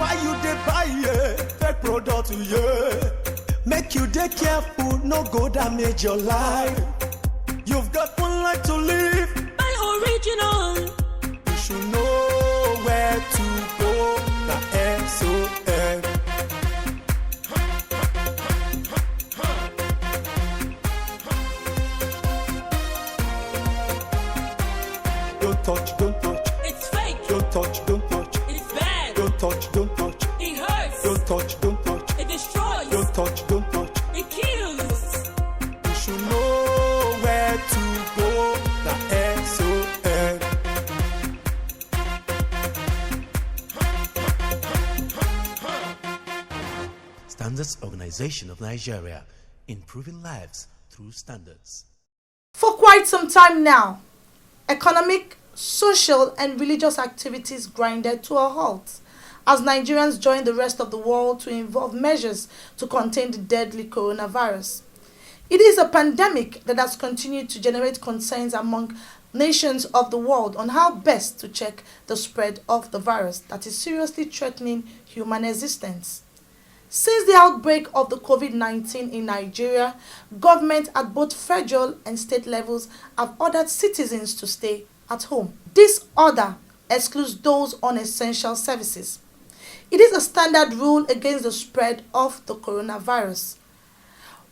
Why you dey buy fake product, yeah? Make you dey careful, no go damage your life. You've got one life to live. Buy original. You should know where to go. The SON. Don't touch, don't touch. It's fake. Don't touch, don't touch. It's bad. Don't touch, don't touch. It hurts. Don't touch, don't touch. It destroys. Don't touch, don't touch. It kills. You should know where to go. The SON. Standards Organization of Nigeria, improving lives through standards. For quite some time now, economic, social, and religious activities grinded to a halt as Nigerians joined the rest of the world to involve measures to contain the deadly coronavirus. It is a pandemic that has continued to generate concerns among nations of the world on how best to check the spread of the virus that is seriously threatening human existence. Since the outbreak of the COVID-19 in Nigeria, government at both federal and state levels have ordered citizens to stay at home. This order excludes those on essential services. It is a standard rule against the spread of the coronavirus.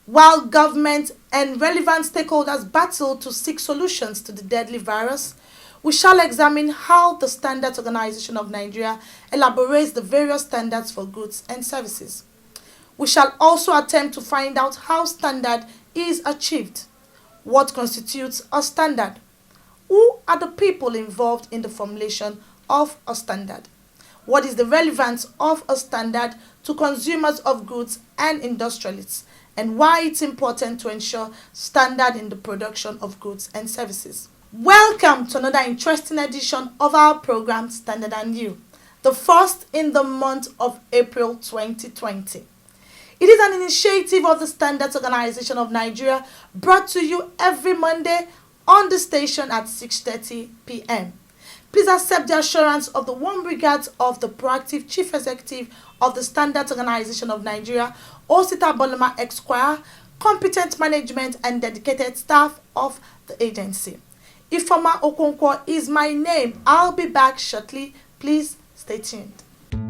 While government and relevant stakeholders battle to seek solutions to the deadly virus, we shall examine how the Standards Organization of Nigeria elaborates the various standards for goods and services. We shall also attempt to find out how standard is achieved, what constitutes a standard, who are the people involved in the formulation of a standard, what is the relevance of a standard to consumers of goods and industrialists, and why it's important to ensure standard in the production of goods and services. Welcome to another interesting edition of our program Standard and You, the first in the month of April 2020. It is an initiative of the Standards Organization of Nigeria brought to you every Monday on the station at 6:30 p.m. Please accept the assurance of the warm regards of the proactive Chief Executive of the Standards Organization of Nigeria, Osita Boloma Esquire, competent management and dedicated staff of the agency. Ifoma Okonkwo is my name. I'll be back shortly. Please stay tuned.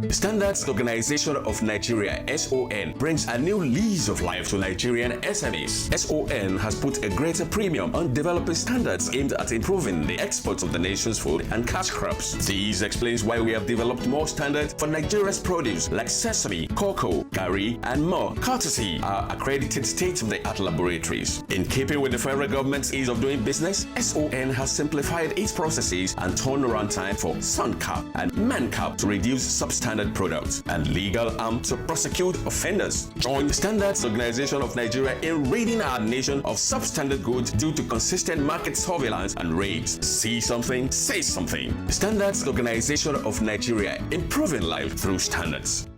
Standards Organization of Nigeria (SON) brings a new lease of life to Nigerian SMEs. SON has put a greater premium on developing standards aimed at improving the exports of the nation's food and cash crops. This explains why we have developed more standards for Nigeria's produce like sesame, cocoa, curry, and more, courtesy our accredited state-of-the-art laboratories. In keeping with the federal government's ease of doing business, SON has simplified its processes and turnaround time for SUNCAP and MANCAP to reduce substandard products and legal arm to prosecute offenders. Join the Standards Organization of Nigeria in ridding our nation of substandard goods due to consistent market surveillance and raids. See something, say something. The Standards Organization of Nigeria, improving life through standards.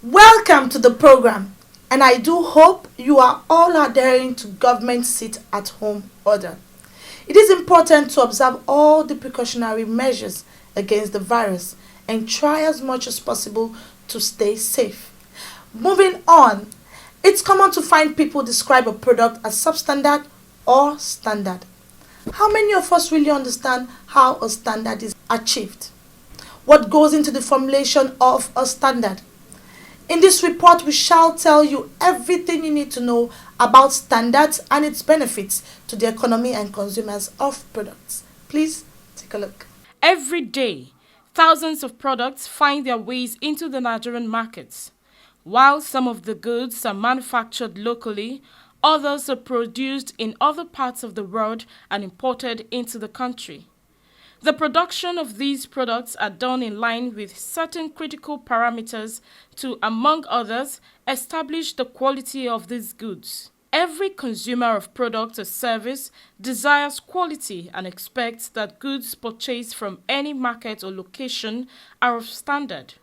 Welcome to the program, and I do hope you are all adhering to government sit-at-home order. It is important to observe all the precautionary measures against the virus and try as much as possible to stay safe. Moving on, it's common to find people describe a product as substandard or standard. How many of us really understand how a standard is achieved? What goes into the formulation of a standard? In this report, we shall tell you everything you need to know about standards and its benefits to the economy and consumers of products. Please take a look. Every day, thousands of products find their ways into the Nigerian markets. While some of the goods are manufactured locally, others are produced in other parts of the world and imported into the country. The production of these products are done in line with certain critical parameters to, among others, establish the quality of these goods. Every consumer of product or service desires quality and expects that goods purchased from any market or location are of standard.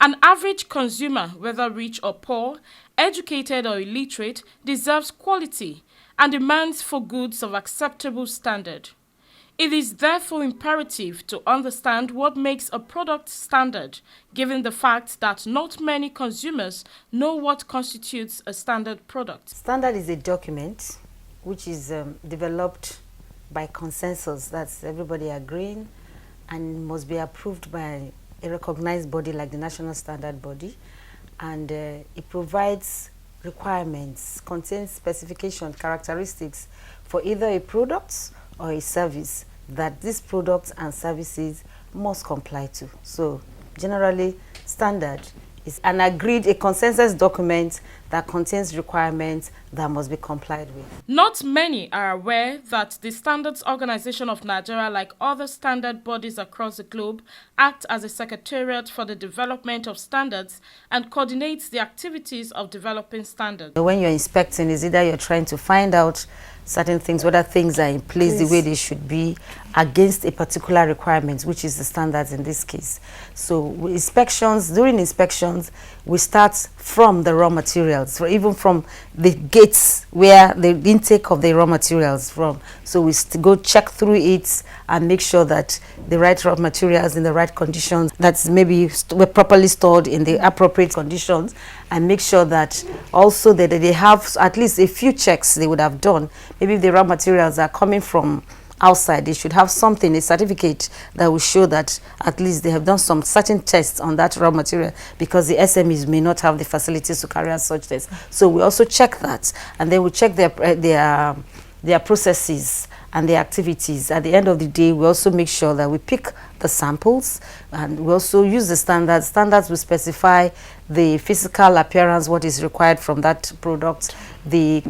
An average consumer, whether rich or poor, educated or illiterate, deserves quality and demands for goods of acceptable standard. It is therefore imperative to understand what makes a product standard, given the fact that not many consumers know what constitutes a standard product. Standard is a document which is developed by consensus, that's everybody agreeing, and must be approved by a recognized body like the National Standard Body, and it provides requirements, contains specification, characteristics for either a product or a service that these products and services must comply to. So generally, standard is an agreed, a consensus document that contains requirements that must be complied with. Not many are aware that the Standards Organization of Nigeria, like other standard bodies across the globe, act as a secretariat for the development of standards and coordinates the activities of developing standards. When you're inspecting, is either you're trying to find out certain things, whether things are in place the way they should be against a particular requirement, which is the standards in this case. So during inspections, we start from the raw materials, even from the gates where the intake of the raw materials from. So we go check through it and make sure that the right raw materials in the right conditions, that's maybe were properly stored in the appropriate conditions, and make sure that also that they have at least a few checks they would have done. Maybe if the raw materials are coming from outside, they should have something, a certificate that will show that at least they have done some certain tests on that raw material, because the SMEs may not have the facilities to carry out such tests. So we also check that, and then we check their processes and their activities. At the end of the day, we also make sure that we pick the samples, and we also use the standards. Standards will specify the physical appearance, what is required from that product, the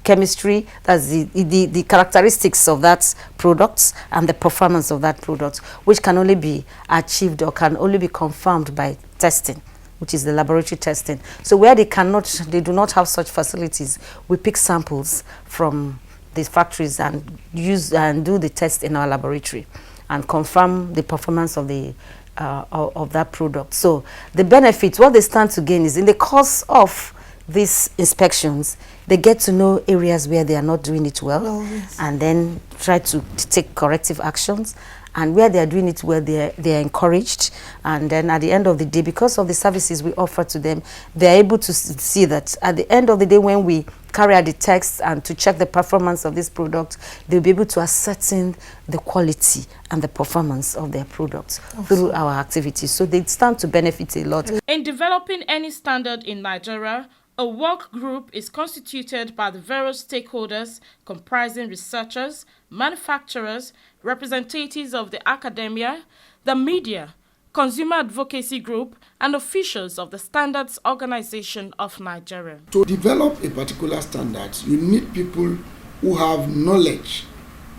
chemistry, that's the characteristics of that product, and the performance of that product, which can only be achieved or can only be confirmed by testing, which is the laboratory testing. So where they do not have such facilities, we pick samples from these factories and do the test in our laboratory and confirm the performance of that product. So the benefits, what they stand to gain, is in the course of these inspections, they get to know areas where they are not doing it well, and then try to take corrective actions. And where they are doing it well, they are encouraged. And then at the end of the day, because of the services we offer to them, they are able to see that at the end of the day, when we carry out the tests and to check the performance of this product, they'll be able to ascertain the quality and the performance of their products through our activities. So they stand to benefit a lot. In developing any standard in Nigeria, a work group is constituted by the various stakeholders comprising researchers, manufacturers, representatives of the academia, the media, consumer advocacy group, and officials of the Standards Organization of Nigeria. To develop a particular standard, you need people who have knowledge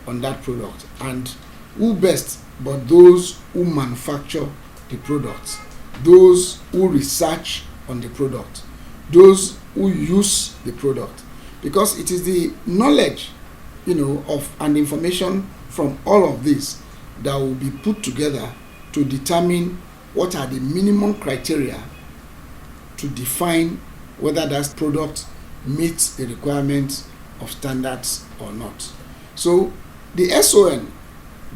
on that product, and who best but those who manufacture the products, those who research on the product, those who use the product, because it is the knowledge, of and information from all of this that will be put together to determine what are the minimum criteria to define whether that product meets the requirements of standards or not. So the SON,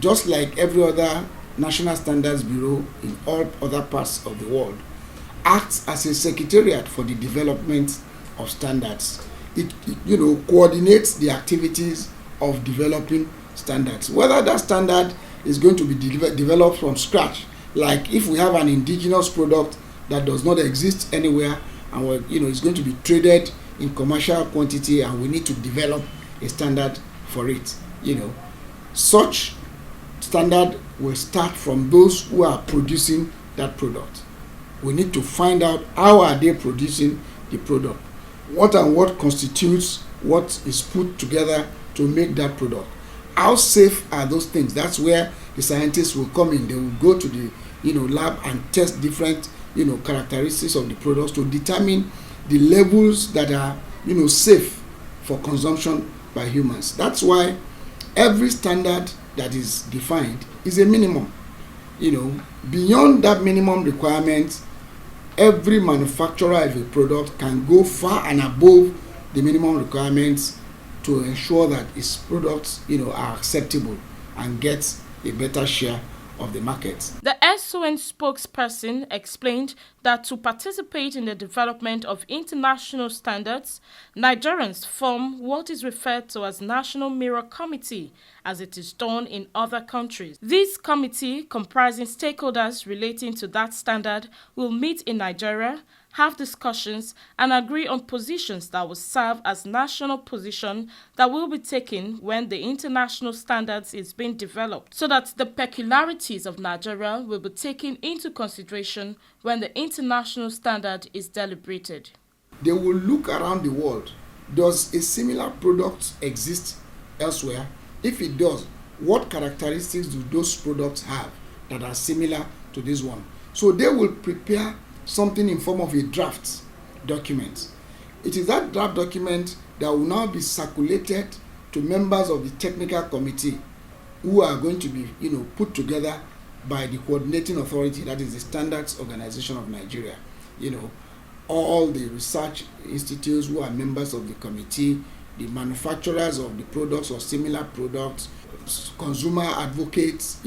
just like every other National Standards Bureau in all other parts of the world, acts as a secretariat for the development of standards. It coordinates the activities of developing standards. Whether that standard is going to be developed from scratch, like if we have an indigenous product that does not exist anywhere, and it's going to be traded in commercial quantity, and we need to develop a standard for it. Such standard will start from those who are producing that product. We need to find out how are they producing the product, what constitutes what is put together to make that product. How safe are those things? That's where the scientists will come in. They will go to the lab and test different characteristics of the products to determine the levels that are safe for consumption by humans. That's why every standard that is defined is a minimum. Beyond that minimum requirement, every manufacturer of a product can go far and above the minimum requirements to ensure that its products, are acceptable and get a better share of the market. The SON spokesperson explained that to participate in the development of international standards, Nigerians form what is referred to as National Mirror Committee, as it is done in other countries. This committee, comprising stakeholders relating to that standard, will meet in Nigeria, have discussions, and agree on positions that will serve as national position that will be taken when the international standards is being developed, so that the peculiarities of Nigeria will be taken into consideration when the international standard is deliberated. They will look around the world. Does a similar product exist elsewhere? If it does, what characteristics do those products have that are similar to this one? So they will prepare something in form of a draft document. It is that draft document that will now be circulated to members of the technical committee who are going to be, put together by the coordinating authority, that is the Standards Organization of Nigeria. All the research institutes who are members of the committee, the manufacturers of the products or similar products, consumer advocates,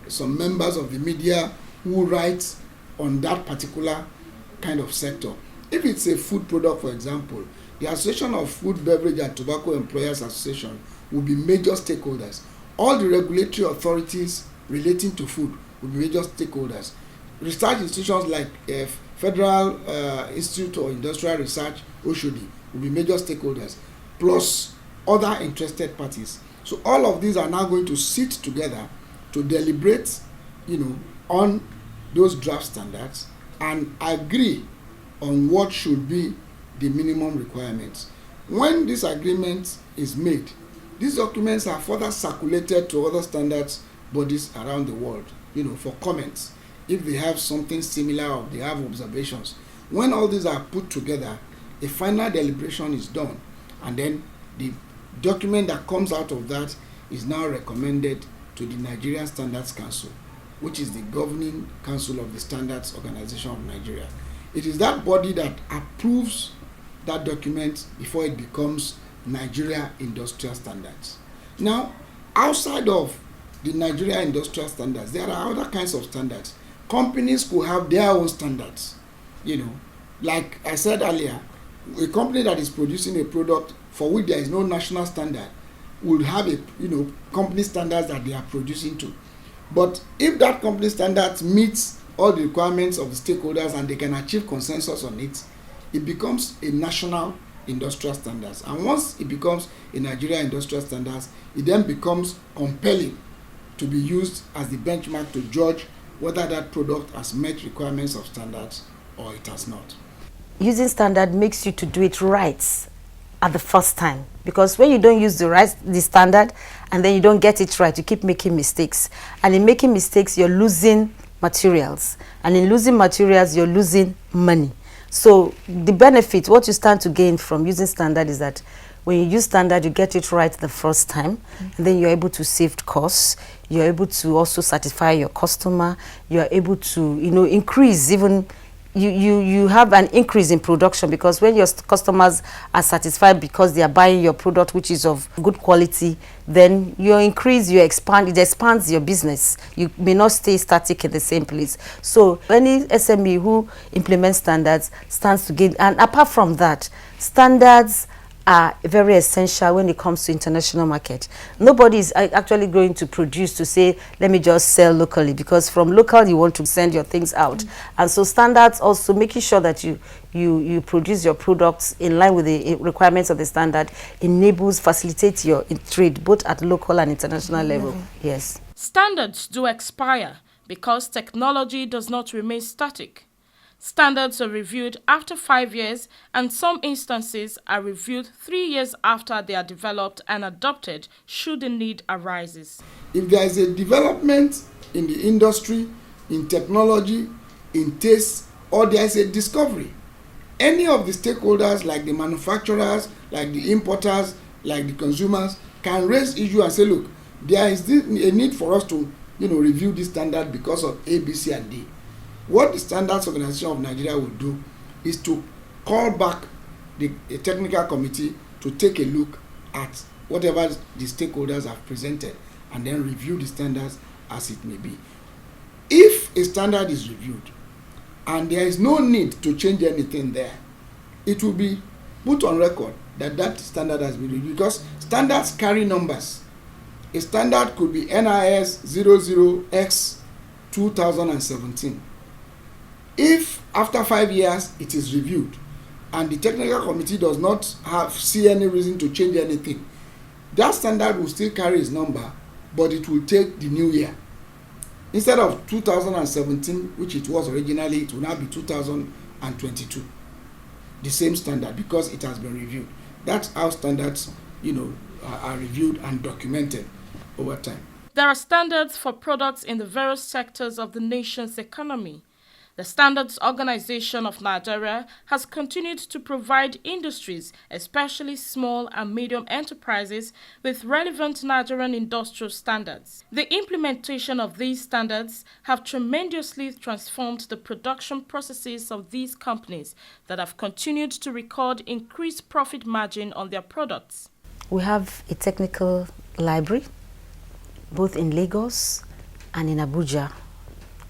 some members of the media who write on that particular kind of sector. If it's a food product, for example, the Association of Food, Beverage and Tobacco Employers Association will be major stakeholders. All the regulatory authorities relating to food will be major stakeholders. Research institutions like Federal Institute of Industrial Research, Oshodi, will be major stakeholders, plus other interested parties. So all of these are now going to sit together to deliberate, on those draft standards and agree on what should be the minimum requirements. When this agreement is made, these documents are further circulated to other standards bodies around the world, for comments. If they have something similar or they have observations, when all these are put together, a final deliberation is done, and then the document that comes out of that is now recommended to the Nigerian Standards Council, which is the governing council of the Standards Organization of Nigeria. It is that body that approves that document before it becomes Nigeria Industrial Standards. Now, outside of the Nigeria Industrial Standards, there are other kinds of standards. Companies could have their own standards. Like I said earlier, a company that is producing a product for which there is no national standard would have a company standards that they are producing to. But if that company standards meets all the requirements of the stakeholders and they can achieve consensus on it, it becomes a national industrial standards. And once it becomes a Nigeria industrial standards, it then becomes compelling to be used as the benchmark to judge whether that product has met requirements of standards or it has not. Using standard makes you to do it right at the first time, because when you don't use the standard and then you don't get it right, you keep making mistakes, and in making mistakes you're losing materials, and in losing materials you're losing money. So the benefit, what you stand to gain from using standard, is that when you use standard, you get it right the first time, and then you're able to save costs, you're able to also satisfy your customer, you're able to increase even. You have an increase in production, because when your customers are satisfied because they are buying your product which is of good quality, then you increase, you expand, it expands your business. You may not stay static in the same place. So any SME who implements standards stands to gain. And apart from that, standards are very essential when it comes to international market. Nobody is actually going to produce to say, let me just sell locally, because from local you want to send your things out. And so standards also, making sure that you produce your products in line with the requirements of the standard, facilitates your trade both at local and international level. Yes. Standards do expire because technology does not remain static. Standards are reviewed after 5 years, and some instances are reviewed 3 years after they are developed and adopted should the need arises. If there is a development in the industry, in technology, in taste, or there is a discovery, any of the stakeholders, like the manufacturers, like the importers, like the consumers, can raise issue and say, look, there is a need for us to review this standard because of A, B, C, and D. What the Standards Organization of Nigeria will do is to call back the technical committee to take a look at whatever the stakeholders have presented and then review the standards as it may be. If a standard is reviewed and there is no need to change anything there, it will be put on record that that standard has been reviewed, because standards carry numbers. A standard could be NIS 00X 2017. If after 5 years it is reviewed and the technical committee does not see any reason to change anything, that standard will still carry its number, but it will take the new year. Instead of 2017, which it was originally, it will now be 2022. The same standard, because it has been reviewed. That's how standards, are reviewed and documented over time. There are standards for products in the various sectors of the nation's economy. The Standards Organization of Nigeria has continued to provide industries, especially small and medium enterprises, with relevant Nigerian industrial standards. The implementation of these standards have tremendously transformed the production processes of these companies that have continued to record increased profit margin on their products. We have a technical library, both in Lagos and in Abuja.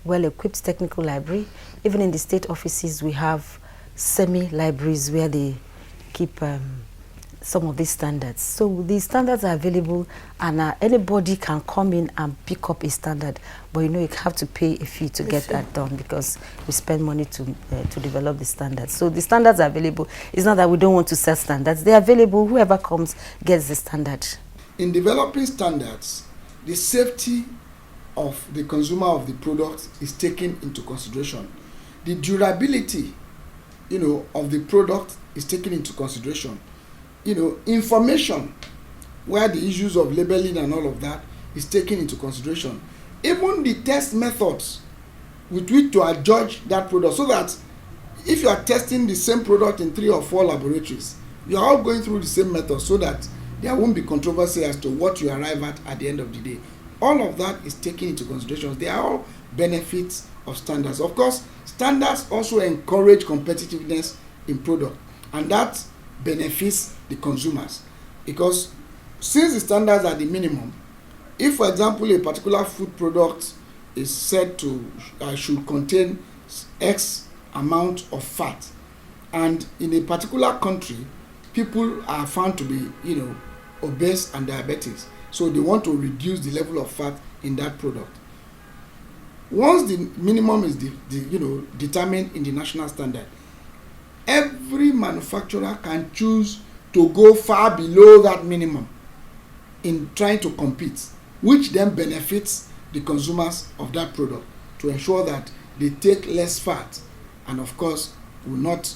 Well-equipped technical library. Even in the state offices, we have semi-libraries where they keep some of these standards. So these standards are available, and anybody can come in and pick up a standard. But you have to pay a fee to get that done, because we spend money to develop the standards. So the standards are available. It's not that we don't want to sell standards. They're available. Whoever comes gets the standard. In developing standards, the safety of the consumer of the product is taken into consideration. The durability, of the product is taken into consideration. Information, where the issues of labeling and all of that is taken into consideration. Even the test methods with which to adjudge that product, so that if you are testing the same product in 3 or 4 laboratories, you are all going through the same method, so that there won't be controversy as to what you arrive at the end of the day. All of that is taken into consideration. They are all benefits of standards. Of course, standards also encourage competitiveness in product, and that benefits the consumers, because since the standards are the minimum, if, for example, a particular food product is said to should contain X amount of fat, and in a particular country, people are found to be, obese and diabetics, so they want to reduce the level of fat in that product. Once the minimum is determined in the national standard, every manufacturer can choose to go far below that minimum in trying to compete, which then benefits the consumers of that product, to ensure that they take less fat and, of course, will not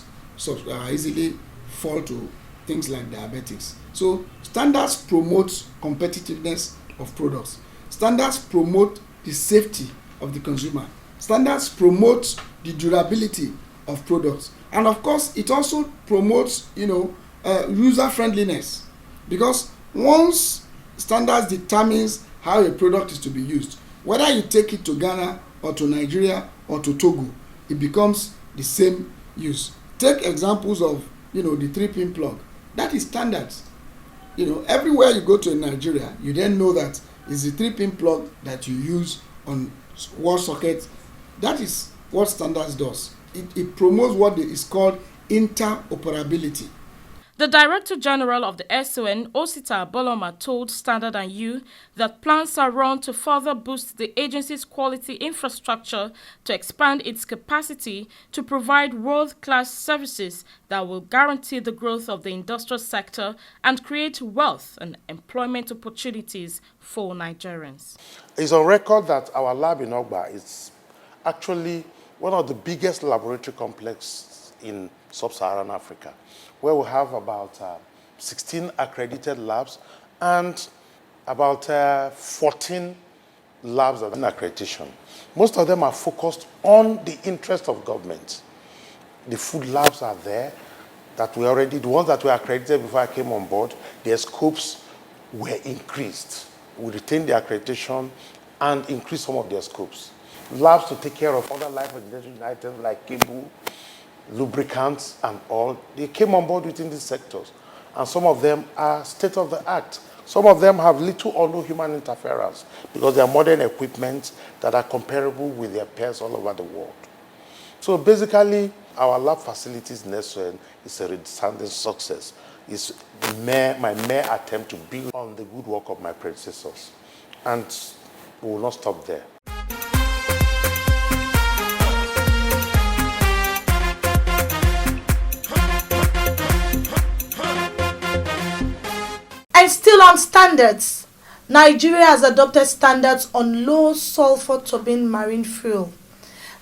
easily fall to things like diabetics. So standards promote competitiveness of products. Standards promote the safety of the consumer. Standards promote the durability of products. And of course, it also promotes, user friendliness, because once standards determines how a product is to be used, whether you take it to Ghana or to Nigeria or to Togo, it becomes the same use. Take examples of, the 3-pin plug. That is standards. Everywhere you go to in Nigeria, you then know that it's the 3-pin plug that you use on wall sockets. That is what standards does. It promotes what is called interoperability. The Director General of the SON, Osita Boloma, told Standard & U that plans are run to further boost the agency's quality infrastructure to expand its capacity to provide world-class services that will guarantee the growth of the industrial sector and create wealth and employment opportunities for Nigerians. It's on record that our lab in Ogba is actually one of the biggest laboratory complexes in sub-Saharan Africa, where we have about 16 accredited labs and about 14 labs that are in accreditation. Most of them are focused on the interest of government. The food labs are there, the ones that were accredited before I came on board, their scopes were increased. We retained the accreditation and increased some of their scopes. labs to take care of other life engineering items like cable, lubricants, and all. They came on board within these sectors. And some of them are state-of-the-art. Some of them have little or no human interference because they are modern equipment that are comparable with their peers all over the world. So basically, our lab facilities in SON is a resounding success. It's my mere attempt to build on the good work of my predecessors. And we will not stop there. And still on standards, Nigeria has adopted standards on low sulfur turbine marine fuel.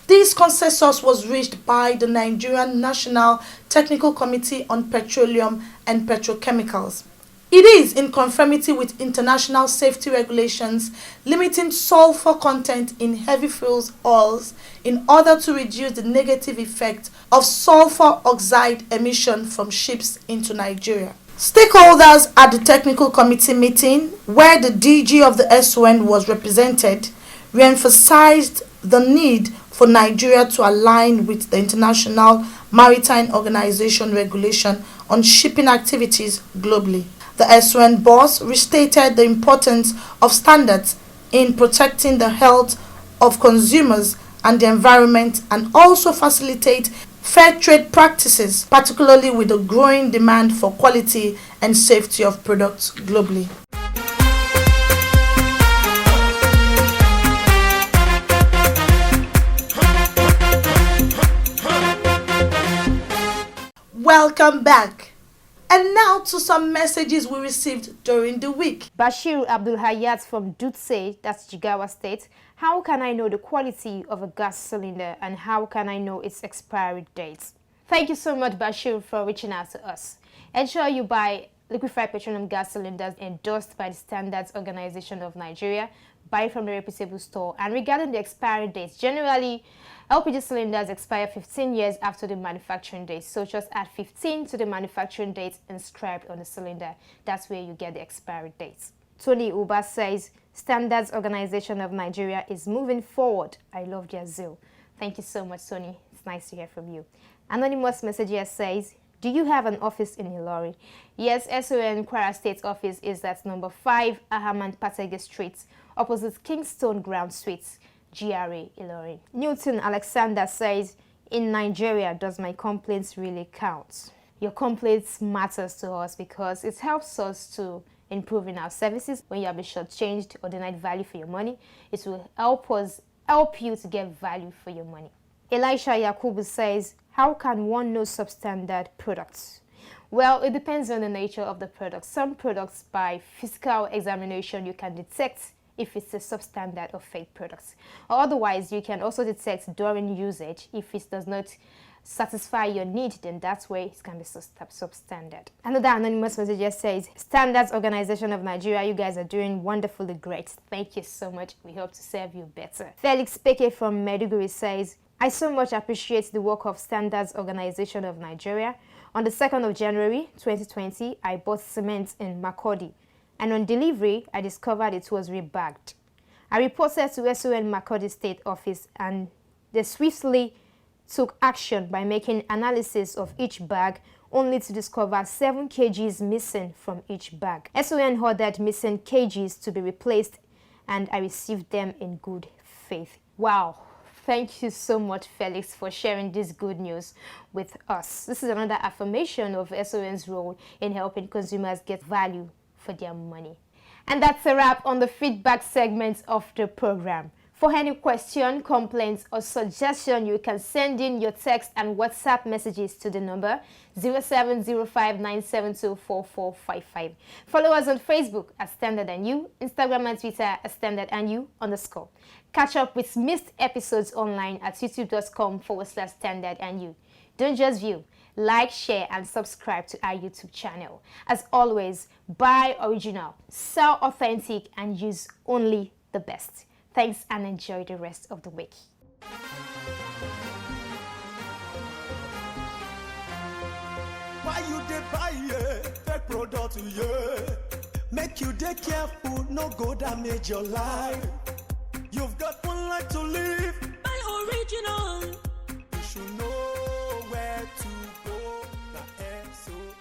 This consensus was reached by the Nigerian National Technical Committee on Petroleum and Petrochemicals. It is in conformity with international safety regulations limiting sulfur content in heavy fuels oils in order to reduce the negative effect of sulfur oxide emission from ships into Nigeria. Stakeholders at the technical committee meeting, where the DG of the SON was represented, re-emphasized the need for Nigeria to align with the International Maritime Organization regulation on shipping activities globally. The SON boss restated the importance of standards in protecting the health of consumers and the environment, and also facilitate fair trade practices, particularly with the growing demand for quality and safety of products globally. Welcome back. And now to some messages we received during the week. Bashir Abdul Hayat from Dutse, that's Jigawa State. How can I know the quality of a gas cylinder and how can I know its expiry date? Thank you so much, Bashir, for reaching out to us. Ensure you buy liquefied petroleum gas cylinders endorsed by the Standards Organization of Nigeria. Buy from the reputable store. And regarding the expiry dates, generally LPG cylinders expire 15 years after the manufacturing date, so just add 15 to the manufacturing date inscribed on the cylinder. That's where you get the expiry dates. Tony Uba says, Standards Organization of Nigeria is moving forward. I love their zeal. Thank you so much, Tony. It's nice to hear from you. Anonymous message here says, do you have an office in Ilori? Yes, SON Kwara State office is at number 5 Ahaman Patege Street, opposite Kingston Ground Suites, GRA, Ilori. Newton Alexander says, in Nigeria, does my complaints really count? Your complaints matters to us because it helps us to improve in our services. When you have been shortchanged or denied value for your money, it will help you to get value for your money. Elisha Yakubu says, how can one know substandard products? Well, it depends on the nature of the product. Some products, by physical examination, you can detect if it's a substandard or fake products. Or otherwise, you can also detect during usage if it does not satisfy your need, then that's where it can be substandard. Another anonymous message says, Standards Organization of Nigeria, you guys are doing wonderfully great. Thank you so much. We hope to serve you better. Felix Peke from Maiduguri says, I so much appreciate the work of Standards Organization of Nigeria. On the 2nd of January 2020, I bought cement in Makurdi, and on delivery, I discovered it was rebagged. I reported to SON Makurdi State Office, and they swiftly took action by making analysis of each bag, only to discover 7 kgs missing from each bag. SON ordered missing kgs to be replaced, and I received them in good faith. Wow. Thank you so much, Felix, for sharing this good news with us. This is another affirmation of SON's role in helping consumers get value for their money. And that's a wrap on the feedback segment of the program. For any question, complaints, or suggestion, you can send in your text and WhatsApp messages to the number 0705-972-4455. Follow us on Facebook at Standard and You, Instagram and Twitter at Standard and You _. Catch up with missed episodes online at youtube.com/Standard and You. Don't just view, like, share, and subscribe to our YouTube channel. As always, buy original, sell authentic, and use only the best. Thanks and enjoy the rest of the week. Why you dey buy fake product, yeah? Make you dey careful, no go damage your life. You've got one life to live. Buy original. You should know where to go. The SON.